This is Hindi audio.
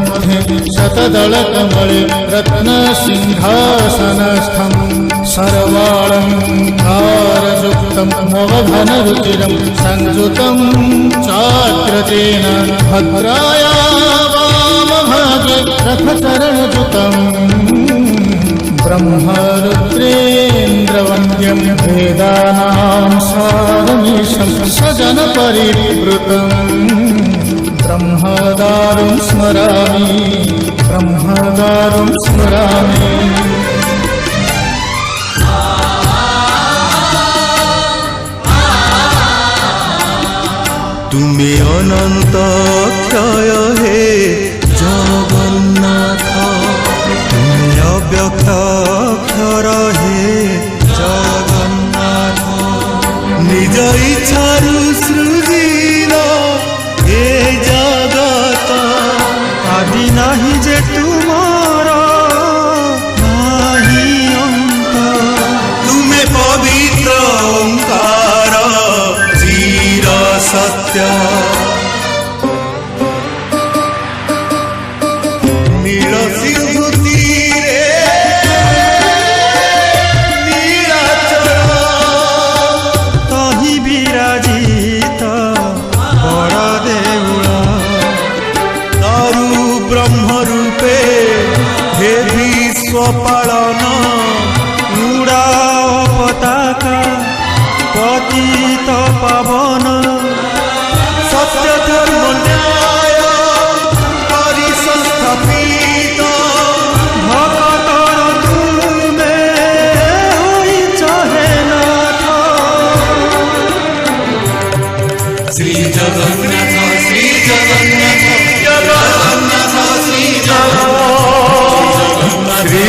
मध्ये शतदलकमले रत्नसिंहासनस्थं सर्वालङ्कारयुक्तं मोहघनरुचिरं संयुतं चाग्रजेन भद्राया वामभागे रथचरणयुतं ब्रह्मरुद्रेन्द्रवन्द्यं वेदानां सारमीशं सजनपरिवृतं ब्रह्मदारुं स्मरामि ब्रह्मदारुं स्मरामि। तुमे अनंत क्षय हे जगन्नाथ, तुमे अव्यक्त अक्षर हे जगन्नाथ, निज इच्छारु सृजिल हे जगत, आदि नाही जे तुमार नाही अंत, तुमे पवित्र ओंकार चिर सत्य, नील सिंधु तीरे नीलाचल, तहि विराजित बड़ देउळ, दारु ब्रह्म रूपे हे विश्वपालन, उड़ाओ पताका पतित पावन, सत्य धर्म न्याय परिसंस्थापित, भक्तर तुमे होइछ हे नाथ, श्री जगन्नाथ श्री जगन्नाथ जगन्नाथ श्री जगन्नाथ श्री